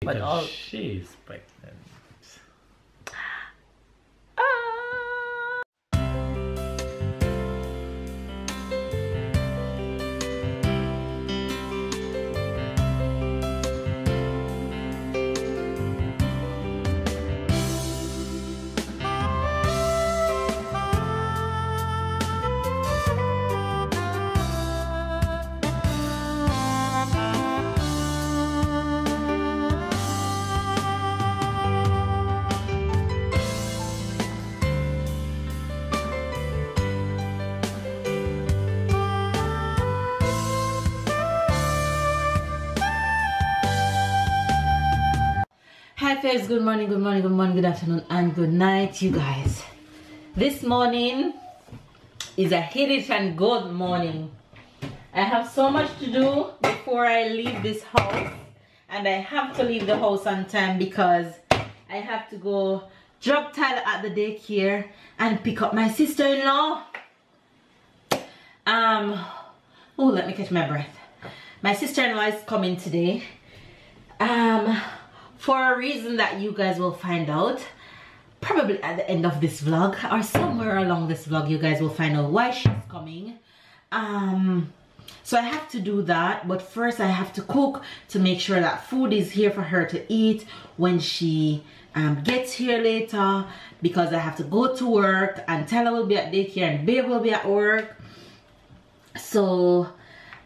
But all she's pregnant. Hi guys, good morning, good morning, good morning, good afternoon, and good night, you guys. This morning is a hit it and good morning. I have so much to do before I leave this house, and I have to leave the house on time because I have to go drop Tyler at the daycare and pick up my sister-in-law. Oh, let me catch my breath. My sister-in-law is coming today. For a reason that you guys will find out probably at the end of this vlog, or somewhere along this vlog you guys will find out why she's coming. So I have to do that, but first I have to cook to make sure that food is here for her to eat when she gets here later, because I have to go to work and Tyler will be at daycare and Babe will be at work. So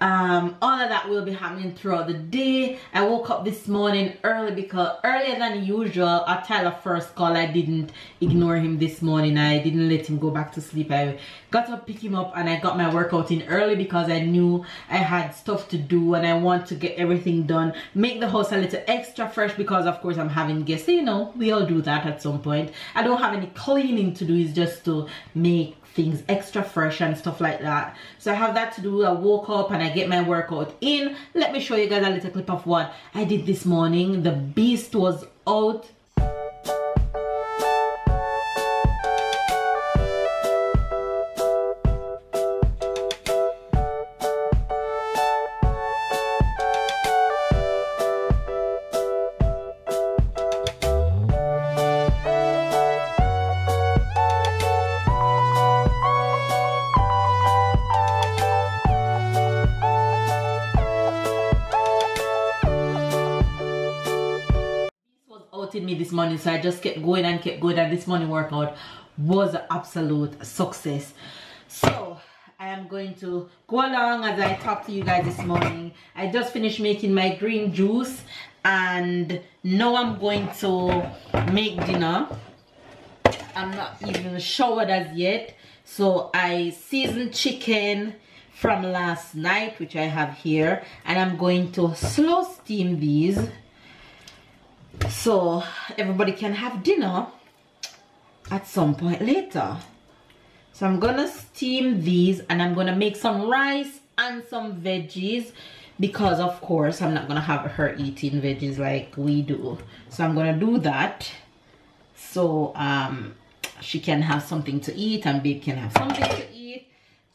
all of that will be happening throughout the day. I woke up this morning early because earlier than usual. At Tyler first call, I didn't ignore him this morning. I didn't let him go back to sleep. I got to pick him up and I got my workout in early because I knew I had stuff to do and I want to get everything done, make the house a little extra fresh, because of course I'm having guests. You know, we all do that at some point. I don't have any cleaning to do, it's just to make things extra fresh and stuff like that. So I have that to do. I woke up and I get my workout in. Let me show you guys a little clip of what I did this morning. The beast was out. In me this morning, so I just kept going and kept going, and this morning workout was an absolute success. So I am going to go along as I talk to you guys this morning. I just finished making my green juice and now I'm going to make dinner. I'm not even showered as yet, so I seasoned chicken from last night, which I have here, and I'm going to slow steam these so everybody can have dinner at some point later. So I'm gonna steam these and I'm gonna make some rice and some veggies, because of course I'm not gonna have her eating veggies like we do. So I'm gonna do that so she can have something to eat and Babe can have something to eat.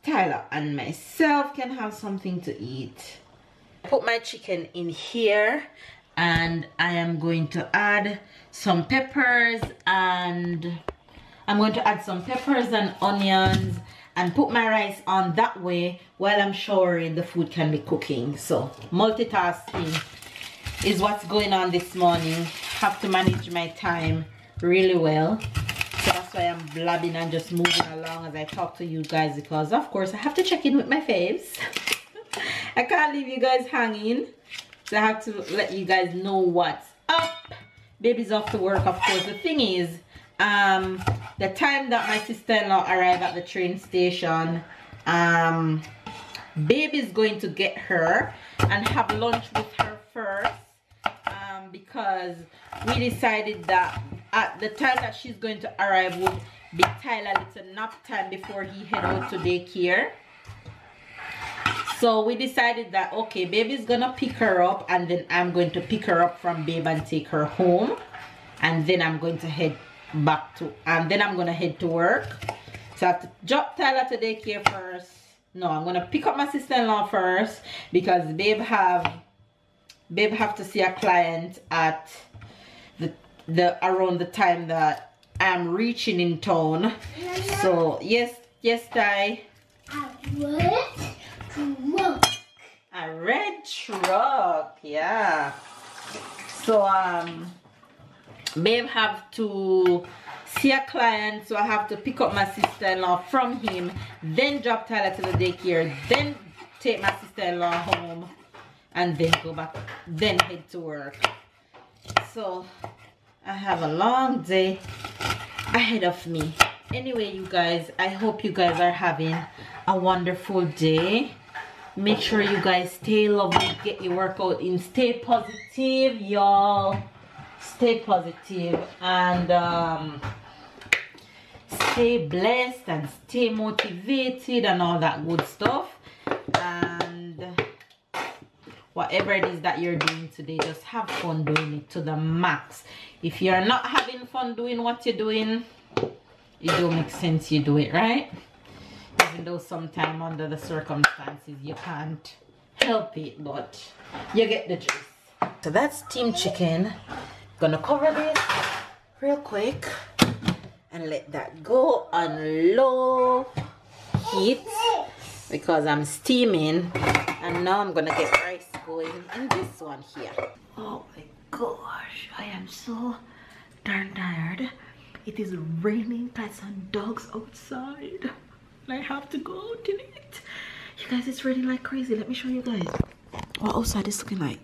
Tyler and myself can have something to eat. Put my chicken in here and I am going to add some peppers, and I'm going to add some peppers and onions and put my rice on. That way while I'm showering, the food can be cooking. So multitasking is what's going on this morning. Have to manage my time really well, so that's why I'm blabbing and just moving along as I talk to you guys, because of course I have to check in with my faves. I can't leave you guys hanging. So I have to let you guys know what's up. Baby's off to work, of course. The thing is, the time that my sister-in-law arrived at the train station, Baby's going to get her and have lunch with her first, because we decided that at the time that she's going to arrive would be Tyler little nap time before he head out to daycare. So we decided that okay, Baby's gonna pick her up and then I'm going to pick her up from Babe and take her home, and then I'm going to head back to, and then I'm gonna head to work. So I have to drop Tyler to daycare first. No, I'm gonna pick up my sister-in-law first because Babe Babe have to see a client at the around the time that I'm reaching in town. So yes, Ty. A red truck, yeah. So babe have to see a client, so I have to pick up my sister-in-law from him, then drop Tyler to the daycare, then take my sister-in-law home, and then go back, then head to work. So I have a long day ahead of me. Anyway, you guys, I hope you guys are having a wonderful day. Make sure you guys stay lovely, get your workout in, stay positive, y'all. Stay positive and stay blessed and stay motivated and all that good stuff. And whatever it is that you're doing today, just have fun doing it to the max. If you're not having fun doing what you're doing, it don't make sense you do it, right? Even though sometimes under the circumstances you can't help it, but you get the gist. So that's steamed chicken. Gonna cover this real quick and let that go on low heat because I'm steaming. And now I'm gonna get rice going in this one here. Oh my gosh, I am so darn tired. It is raining cats and dogs outside. I have to go out in it. You guys, it's raining like crazy. Let me show you guys what outside is looking like.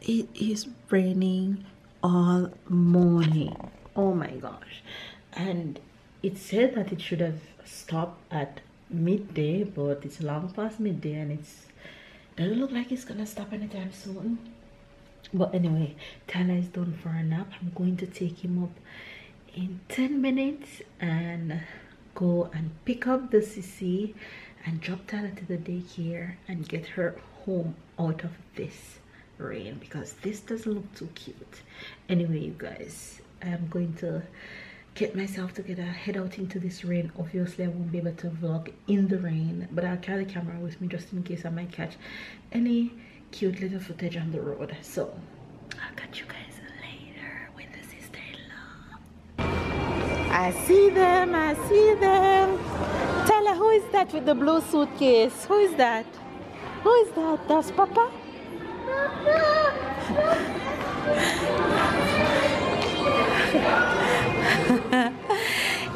It is raining all morning. Oh my gosh. And it said that it should have stopped at midday, but it's long past midday and it's doesn't look like it's gonna stop anytime soon. But anyway, Tyler is done for a nap. I'm going to take him up in 10 minutes and go and pick up the Sissy and drop Tyler to the daycare and get her home out of this rain because this doesn't look too cute. Anyway, you guys, I'm going to get myself together, head out into this rain. Obviously I won't be able to vlog in the rain, but I'll carry the camera with me just in case I might catch any cute little footage on the road. So I'll catch you guys later with the sister-in-law. I see them, I see them. Tell her, who is that with the blue suitcase? Who is that? Who is that? That's Papa?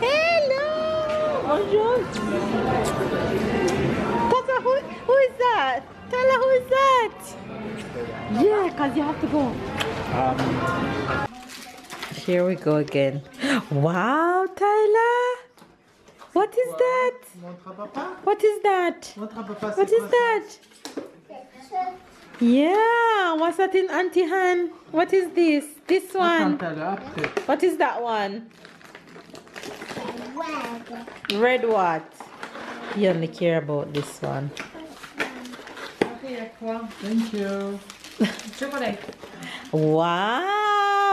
Hello! Bonjour! Tata, who is that? Tell her, who is that? Yeah, because you have to go. Here we go again. Wow, Tyler! What is that? What is that? What is that? Yeah, what's that in Auntie Han? What is this? This one? What is that one? Red what? You only care about this one. Thank you. Wow!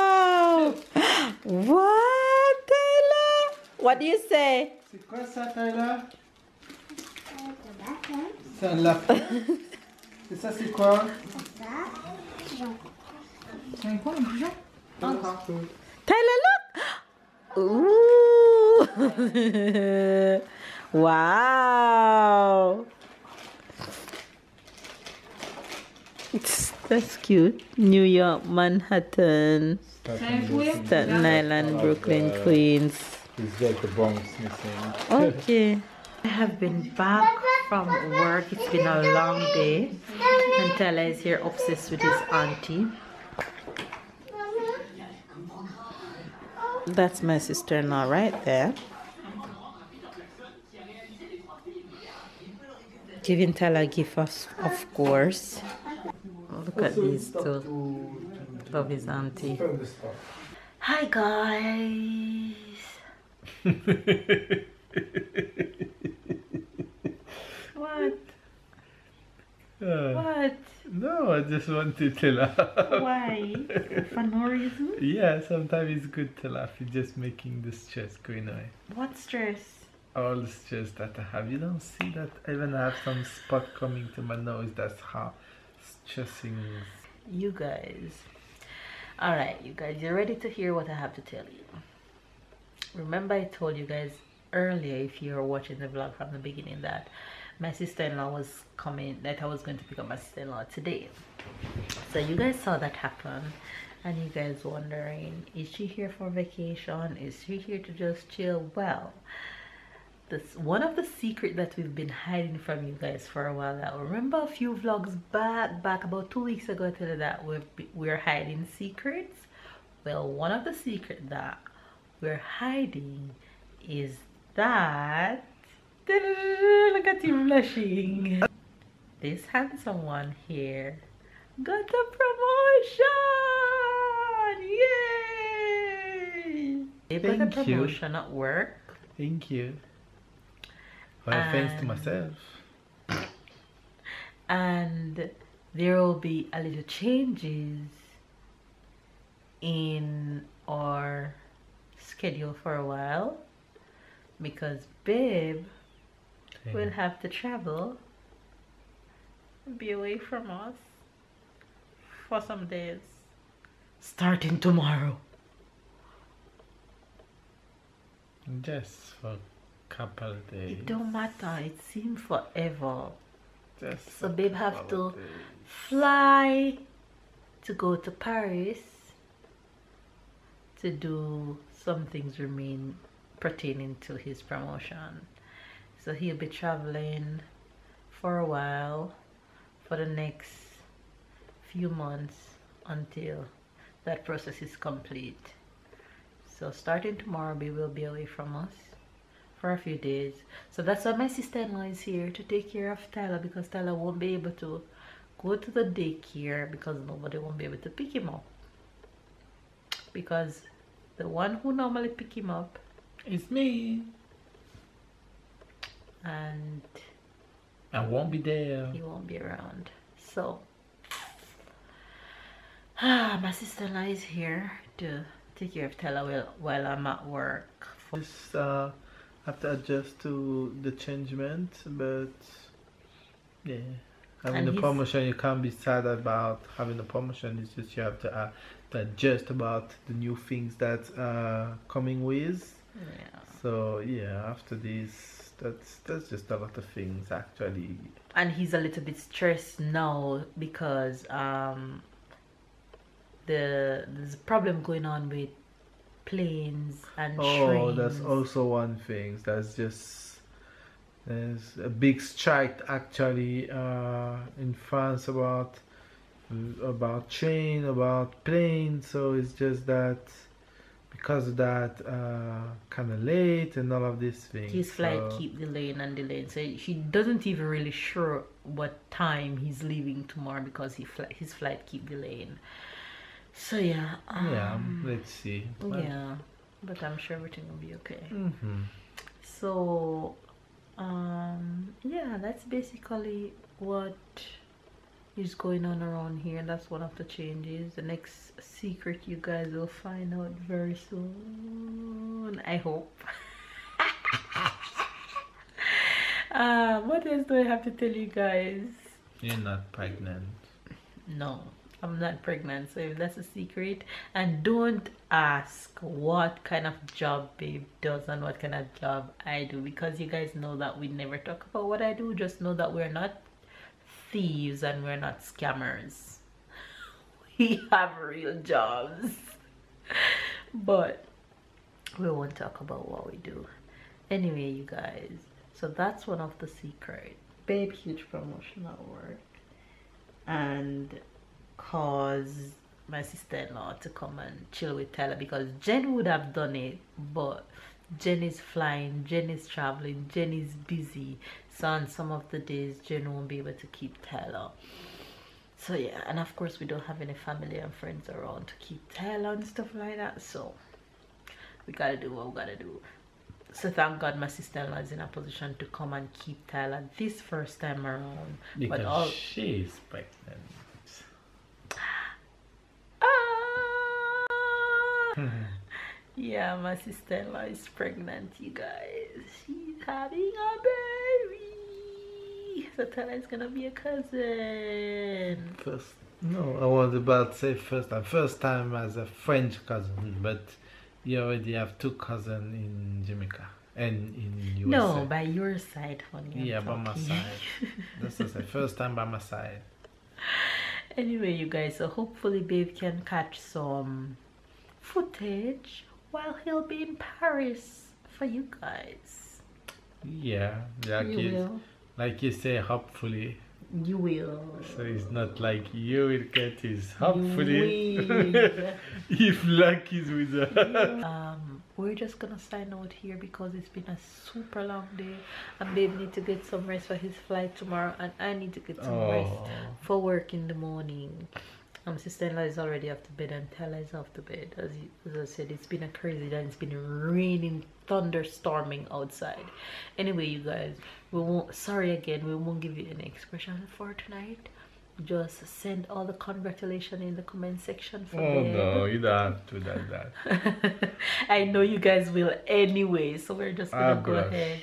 Wow, Tyler! What do you say? C'est quoi ça, Tyler? C'est un lapin. Et ça, c'est quoi? C'est quoi, un pigeon? Tyler, look! Ooh! Wow! That's cute. New York, Manhattan, Staten Island, Brooklyn, Queens. It's like the Bronx missing. Okay. I have been back from work. It's been a long day. And Tyler is here obsessed with his auntie. That's my sister-in-law right there. Giving Tyler a gift, of course. Oh, look at these two. Love his auntie. Hi guys. What? What? No, I just wanted to laugh. Why? For no reason? Yeah, sometimes it's good to laugh. It's just making the stress go away. What stress? All the stress that I have. You don't see that? Even I have some spot coming to my nose. That's how stressing is. you guys. All right, you guys, you're ready to hear what I have to tell you. Remember I told you guys earlier, if you're watching the vlog from the beginning, that my sister-in-law was coming, that I was going to pick up my sister-in-law today. So you guys saw that happen, and you guys wondering, is she here for vacation? Is she here to just chill? Well, this one of the secret that we've been hiding from you guys for a while now. Remember a few vlogs back about 2 weeks ago, I told you that we're hiding secrets. Well, one of the secrets that we're hiding is that, look at him blushing, this handsome one here got a promotion. Yay! They got a promotion at work. Thank you. Well, thanks to myself. And there will be a little changes in our schedule for a while, because babe will have to travel, be away from us for some days, starting tomorrow. Just for a couple of days. It don't matter, it seems forever. Just so babe have to fly to go to Paris to do some things remain pertaining to his promotion. So he'll be traveling for a while for the next few months until that process is complete. So starting tomorrow, babe will be away from us for a few days. So that's why my sister-in-law is here to take care of Tyler, because Tyler won't be able to go to the daycare because nobody won't be able to pick him up, because the one who normally pick him up is me, and I won't be there. He won't be around. So my sister-in-law is here to take care of Tyler while I'm at work. Just have to adjust to the changement, but yeah, having a promotion, you can't be sad about having a promotion. It's just you have to adjust about the new things that coming with. Yeah. So yeah, after this, that's just a lot of things actually. And he's a little bit stressed now because there's a problem going on with planes and trains. That's also one thing. There's a big strike actually in France about train, about planes. So it's just that because of that kind of late and all of these things. His flight keep delaying and delaying. So he doesn't even really sure what time he's leaving tomorrow because his flight keep delaying. So yeah. Let's see. Yeah, but I'm sure everything will be okay. So yeah, that's basically what is going on around here. That's one of the changes. The next secret you guys will find out very soon, I hope. What else do I have to tell you guys? You're not pregnant. No, I'm not pregnant. So if that's a secret, and don't ask what kind of job babe does and what kind of job I do, because you guys know that we never talk about what I do. Just know that we're not thieves and we're not scammers. We have real jobs, but we won't talk about what we do. Anyway, you guys, so that's one of the secrets. Babe, huge promotion at work, and cause my sister-in-law to come and chill with Tyler, because Jen would have done it, but Jen is flying, Jen is traveling, Jen is busy. So on some of the days Jen won't be able to keep Tyler. So yeah, and of course we don't have any family and friends around to keep Tyler and stuff like that. So we gotta do what we gotta do. So thank God my sister-in-law is in a position to come and keep Tyler this first time around. Because but she's pregnant. Yeah, my sister-in-law is pregnant, you guys. She's having a baby. So Tyler is gonna be a cousin. No, I was about to say first time. First time as a French cousin, but you already have two cousins in Jamaica and in USA. No, by your side, honey. Yeah, by my side. That's the first time by my side. Anyway, you guys, so hopefully Babe can catch some footage while he'll be in Paris for you guys. Yeah, like you say, hopefully. You will. So it's not like you will get his hopefully. Will. If luck is with us. We're just gonna sign out here because it's been a super long day and Babe need to get some rest for his flight tomorrow and I need to get some rest for work in the morning. Sister-in-law is already off to bed and Tala is off to bed. As I said, it's been a crazy day. It's been raining, thunderstorming outside. Anyway, you guys, we won't give you any expression for tonight. Just send all the congratulations in the comment section for Babe. No, you don't have to do that. I know you guys will anyway, so we're just gonna go ahead.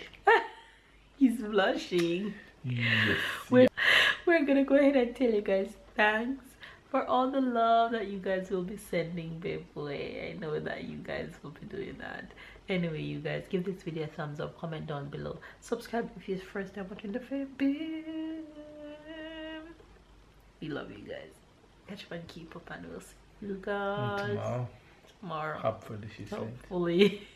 He's blushing. Yes. We're gonna go ahead and tell you guys thanks for all the love that you guys will be sending Babe way. I know that you guys will be doing that. Anyway, you guys, give this video a thumbs up, comment down below, subscribe if it's first time watching the video. We love you guys. Catch up and keep up and we'll see you guys tomorrow. Hopefully, she said. Hopefully.